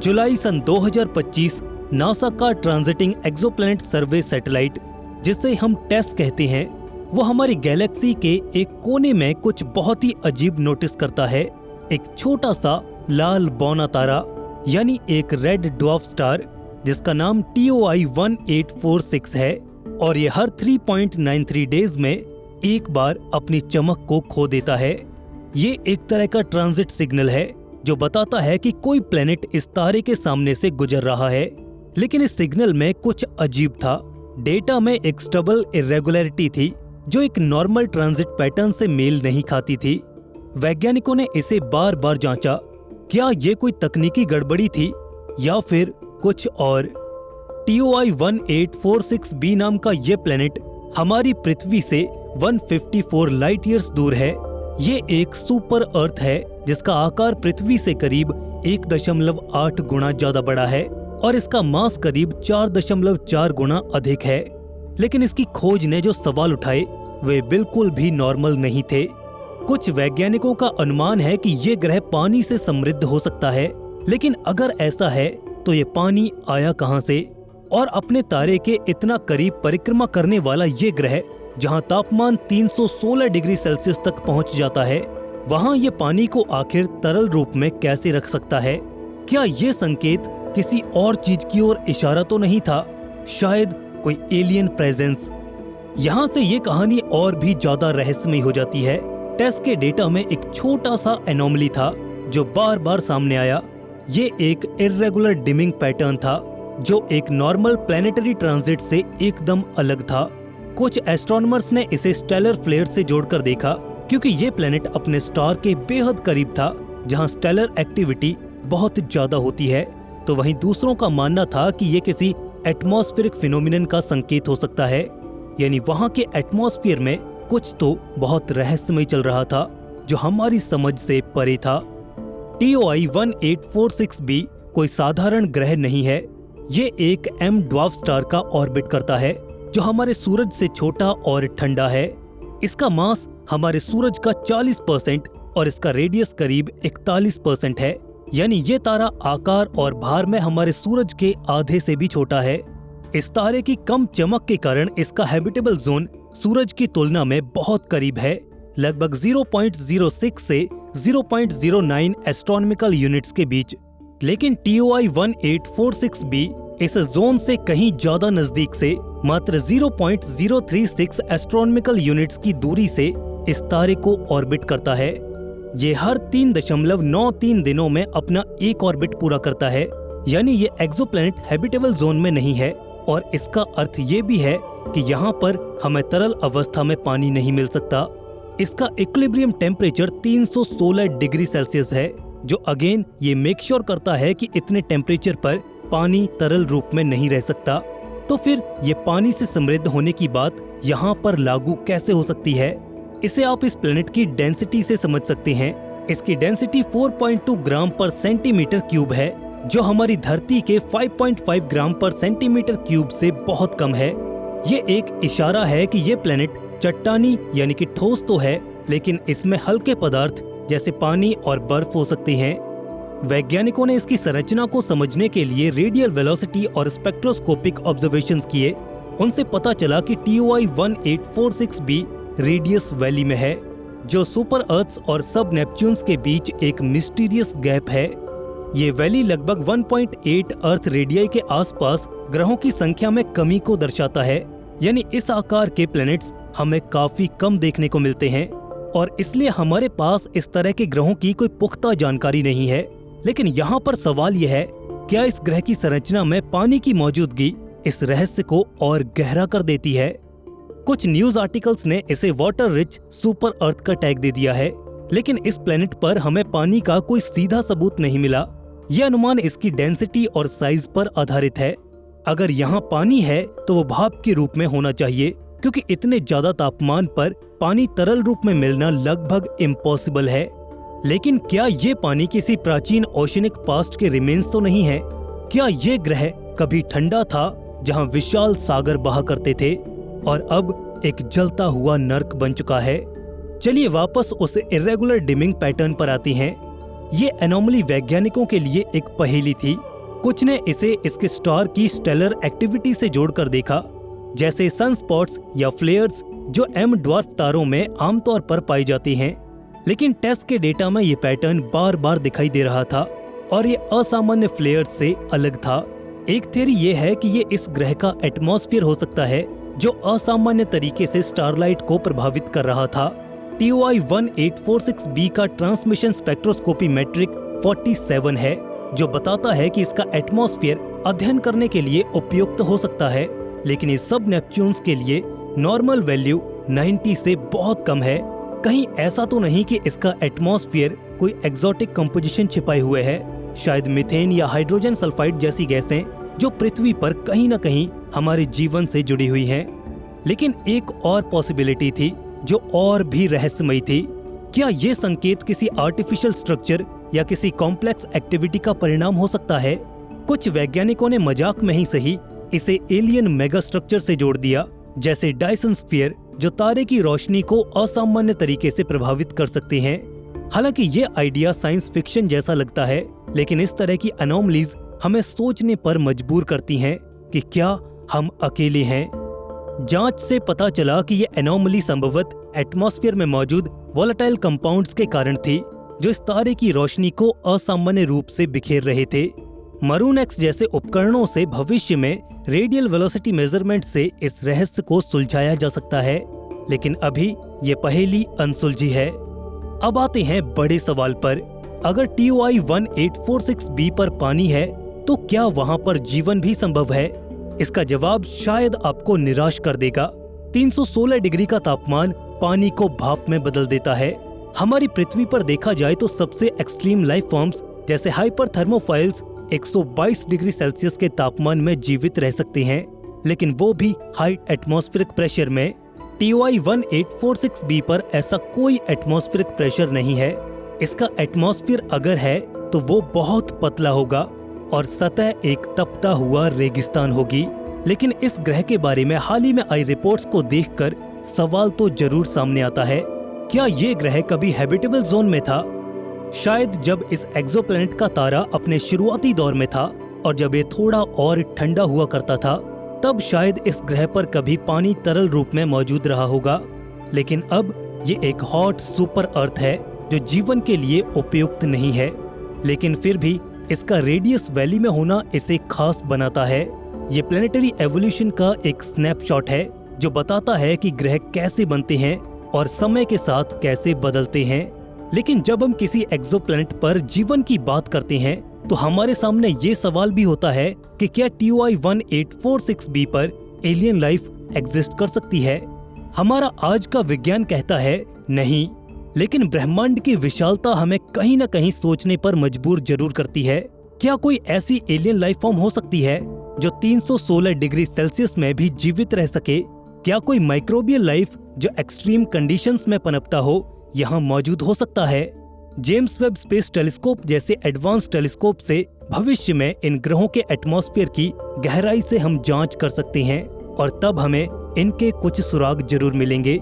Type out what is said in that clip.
जुलाई सन 2025 NASA का transiting exoplanet सर्वे satellite, जिसे हम टेस कहते हैं, वो हमारी गैलेक्सी के एक कोने में कुछ बहुत ही अजीब नोटिस करता है। एक छोटा सा लाल बौना तारा यानी एक रेड ड्वार्फ स्टार जिसका नाम TOI 1846 है, और ये हर 3.93 डेज में एक बार अपनी चमक को खो देता है। ये एक तरह का ट्रांजिट सिग्नल है जो बताता है कि कोई प्लेनेट इस तारे के सामने से गुजर रहा है। लेकिन इस सिग्नल में कुछ अजीब था। डेटा में एक स्टबल इरेगुलरिटी थी जो एक नॉर्मल ट्रांजिट पैटर्न से मेल नहीं खाती थी। वैज्ञानिकों ने इसे बार बार जांचा, क्या ये कोई तकनीकी गड़बड़ी थी या फिर कुछ और। TOI 1846b नाम का ये प्लेनेट हमारी पृथ्वी से 154 लाइट ईयर्स दूर है। ये एक सुपर अर्थ है जिसका आकार पृथ्वी से करीब 1.8 गुना ज्यादा बड़ा है और इसका मास करीब 4.4 गुना अधिक है। लेकिन इसकी खोज ने जो सवाल उठाए वे बिल्कुल भी नॉर्मल नहीं थे। कुछ वैज्ञानिकों का अनुमान है कि ये ग्रह पानी से समृद्ध हो सकता है, लेकिन अगर ऐसा है तो ये पानी आया कहां से? और अपने तारे के इतना करीब परिक्रमा करने वाला ये ग्रह जहां तापमान 316 डिग्री सेल्सियस तक पहुंच जाता है, वहां ये पानी को आखिर तरल रूप में कैसे रख सकता है? क्या ये संकेत किसी और चीज की ओर इशारा तो नहीं था? शायद कोई एलियन प्रेजेंस। यहाँ से ये कहानी और भी ज्यादा रहस्यमयी हो जाती है। टेस्ट के डेटा में एक छोटा सा एनोमली था जो बार बार सामने आया। ये एक इर्रेगुलर डिमिंग पैटर्न था जो एक नॉर्मल प्लैनेटरी ट्रांजिट से एकदम अलग था। कुछ एस्ट्रोनॉमर्स ने इसे स्टेलर फ्लेयर से जोड़कर देखा क्योंकि ये प्लैनेट अपने स्टार के बेहद करीब था जहां स्टेलर एक्टिविटी बहुत ज्यादा होती है। तो वहीं दूसरों का मानना था कि ये किसी एटमॉस्फेरिक फिनोमिनन का संकेत हो सकता है, यानी वहां के एटमॉस्फेयर में कुछ तो बहुत रहस्यमय चल रहा था जो हमारी समझ से परे था। TOI 1846b कोई साधारण ग्रह नहीं है। ये एक M ड्वार्फ स्टार का ऑर्बिट करता है जो हमारे सूरज से छोटा और ठंडा है। इसका मास हमारे सूरज का 40% और इसका रेडियस करीब 41% है, यानी ये तारा आकार और भार में हमारे सूरज के आधे से भी छोटा है। इस तारे की कम चमक के कारण इसका हैबिटेबल जोन सूरज की तुलना में बहुत करीब है, लगभग 0.06 से 0.09 एस्ट्रोनॉमिकल यूनिट्स के बीच। लेकिन TOI 1846b इस जोन से कहीं ज्यादा नजदीक से मात्र 0.036 एस्ट्रोनॉमिकल यूनिट्स की दूरी से इस तारे को ऑर्बिट करता है। ये हर 3.93 दिनों में अपना एक ऑर्बिट पूरा करता है, यानी ये एक्सोप्लैनेट हैबिटेबल जोन में नहीं है। और इसका अर्थ ये भी है कि यहाँ पर हमें तरल अवस्था में पानी नहीं मिल सकता। इसका इक्विलिब्रियम टेम्परेचर 316 डिग्री सेल्सियस है, जो अगेन ये मेक श्योर करता है कि इतने टेम्परेचर पर पानी तरल रूप में नहीं रह सकता। तो फिर ये पानी से समृद्ध होने की बात यहाँ पर लागू कैसे हो सकती है? इसे आप इस प्लेनेट की डेंसिटी से समझ सकते हैं। इसकी डेंसिटी 4.2 ग्राम पर सेंटीमीटर क्यूब है, जो हमारी धरती के 5.5 ग्राम पर सेंटीमीटर क्यूब से बहुत कम है। ये एक इशारा है कि ये प्लेनेट चट्टानी यानी कि ठोस तो है, लेकिन इसमें हल्के पदार्थ जैसे पानी और बर्फ हो सकते हैं। वैज्ञानिकों ने इसकी संरचना को समझने के लिए रेडियल वेलोसिटी और स्पेक्ट्रोस्कोपिक ऑब्जर्वेशंस किए। उनसे पता चला कि TOI 1846b रेडियस वैली में है, जो सुपर अर्थ्स और सब नेपच्यून्स के बीच एक मिस्टीरियस गैप है। ये वैली लगभग 1.8 अर्थ रेडियाई के आसपास ग्रहों की संख्या में कमी को दर्शाता है, यानी इस आकार के प्लैनेट्स हमें काफी कम देखने को मिलते हैं और इसलिए हमारे पास इस तरह के ग्रहों की कोई पुख्ता जानकारी नहीं है। लेकिन यहाँ पर सवाल यह है, क्या इस ग्रह की संरचना में पानी की मौजूदगी इस रहस्य को और गहरा कर देती है? कुछ न्यूज आर्टिकल्स ने इसे वाटर रिच सुपर अर्थ का टैग दे दिया है, लेकिन इस प्लेनेट पर हमें पानी का कोई सीधा सबूत नहीं मिला। यह अनुमान इसकी डेंसिटी और साइज पर आधारित है। अगर यहाँ पानी है तो वो भाप के रूप में होना चाहिए, क्योंकि इतने ज्यादा तापमान पर पानी तरल रूप में मिलना लगभग इम्पॉसिबल है। लेकिन क्या ये पानी किसी प्राचीन ओशनिक पास्ट के रिमेन्स तो नहीं है? क्या ये ग्रह कभी ठंडा था जहाँ विशाल सागर बहा करते थे और अब एक जलता हुआ नर्क बन चुका है? चलिए वापस उस इरेगुलर डिमिंग पैटर्न पर आते हैं। ये एनोमली वैज्ञानिकों के लिए एक पहेली थी कुछ ने इसे इसके स्टार की स्टेलर एक्टिविटी से जोड़कर देखा, जैसे सनस्पॉट्स या फ्लेयर्स जो एम ड्वार्फ तारों में आमतौर पर पाई जाती हैं। लेकिन टेस्ट के डेटा में ये पैटर्न बार बार दिखाई दे रहा था और ये असामान्य फ्लेयर्स से अलग था। एक थ्योरी ये है कि ये इस ग्रह का एटमॉस्फेयर हो सकता है जो असामान्य तरीके से स्टारलाइट को प्रभावित कर रहा था। TOI 1846b का ट्रांसमिशन स्पेक्ट्रोस्कोपी मैट्रिक 47 है, जो बताता है कि इसका एटमॉस्फेयर अध्ययन करने के लिए उपयुक्त हो सकता है, लेकिन इस सब नेपच्यून्स के लिए नॉर्मल वैल्यू 90 से बहुत कम है। कहीं ऐसा तो नहीं कि इसका एटमॉस्फेयर कोई एक्सोटिक कंपोजिशन छिपाए हुए है, शायद मीथेन या हाइड्रोजन सल्फाइड जैसी गैसें जो पृथ्वी पर कहीं न कहीं हमारे जीवन से जुड़ी हुई हैं। लेकिन एक और पॉसिबिलिटी थी जो और भी रहस्यमयी थी। क्या ये संकेत किसी आर्टिफिशियल स्ट्रक्चर या किसी कॉम्प्लेक्स एक्टिविटी का परिणाम हो सकता है? कुछ वैज्ञानिकों ने मजाक में ही सही इसे एलियन मेगा स्ट्रक्चर से जोड़ दिया, जैसे डायसन स्फीयर जो तारे की रोशनी को असामान्य तरीके से प्रभावित कर सकते हैं। हालांकि ये आइडिया साइंस फिक्शन जैसा लगता है, लेकिन इस तरह की अनोमलीज हमें सोचने पर मजबूर करती हैं कि क्या हम अकेले हैं। जांच से पता चला कि ये एनोमली संभवतः एटमॉस्फेयर में मौजूद वोलेटाइल कंपाउंड्स के कारण थी, जो इस तारे की रोशनी को असामान्य रूप से बिखेर रहे थे। मरून एक्स जैसे उपकरणों से भविष्य में रेडियल वेलोसिटी मेजरमेंट से इस रहस्य को सुलझाया जा सकता है, लेकिन अभी ये पहेली अनसुलझी है। अब आते हैं बड़े सवाल पर। अगर TOI 1846b पर पानी है तो क्या वहां पर जीवन भी संभव है? इसका जवाब शायद आपको निराश कर देगा। 316 डिग्री का तापमान पानी को भाप में बदल देता है। हमारी पृथ्वी पर देखा जाए तो सबसे एक्सट्रीम लाइफ फॉर्म्स जैसे हाइपरथर्मोफाइल्स 122 डिग्री सेल्सियस के तापमान में जीवित रह सकते हैं, लेकिन वो भी हाई एटमॉस्फेरिक प्रेशर में। TOI 1846b पर ऐसा कोई एटमॉस्फेरिक प्रेशर नहीं है। इसका एटमॉस्फेयर अगर है तो वो बहुत पतला होगा और सतह एक तपता हुआ रेगिस्तान होगी। लेकिन इस ग्रह के बारे में हाल ही में आई रिपोर्ट्स को देखकर सवाल तो जरूर सामने आता है, क्या ये ग्रह कभी हैबिटेबल जोन में था? शायद जब इस एक्सोप्लैनेट का तारा अपने शुरुआती दौर में था और जब ये थोड़ा और ठंडा हुआ करता था, तब शायद इस ग्रह पर कभी पानी तरल रूप में मौजूद रहा होगा। लेकिन अब ये एक हॉट सुपर अर्थ है जो जीवन के लिए उपयुक्त नहीं है, लेकिन फिर भी इसका रेडियस वैली में होना इसे खास बनाता है। ये प्लेनेटरी एवोल्यूशन का एक स्नैपशॉट है जो बताता है कि ग्रह कैसे बनते हैं और समय के साथ कैसे बदलते हैं। लेकिन जब हम किसी एक्सोप्लैनेट पर जीवन की बात करते हैं तो हमारे सामने ये सवाल भी होता है कि क्या TOI 1846b पर एलियन लाइफ एग्जिस्ट कर सकती है? हमारा आज का विज्ञान कहता है नहीं, लेकिन ब्रह्मांड की विशालता हमें कहीं न कहीं सोचने पर मजबूर जरूर करती है। क्या कोई ऐसी एलियन लाइफ फॉर्म हो सकती है जो 316 डिग्री सेल्सियस में भी जीवित रह सके? क्या कोई माइक्रोबियल लाइफ जो एक्सट्रीम कंडीशंस में पनपता हो यहाँ मौजूद हो सकता है? जेम्स वेब स्पेस टेलीस्कोप जैसे एडवांस टेलीस्कोप से भविष्य में इन ग्रहों के एटमॉस्फेयर की गहराई से हम जांच कर सकते हैं और तब हमें इनके कुछ सुराग जरूर मिलेंगे।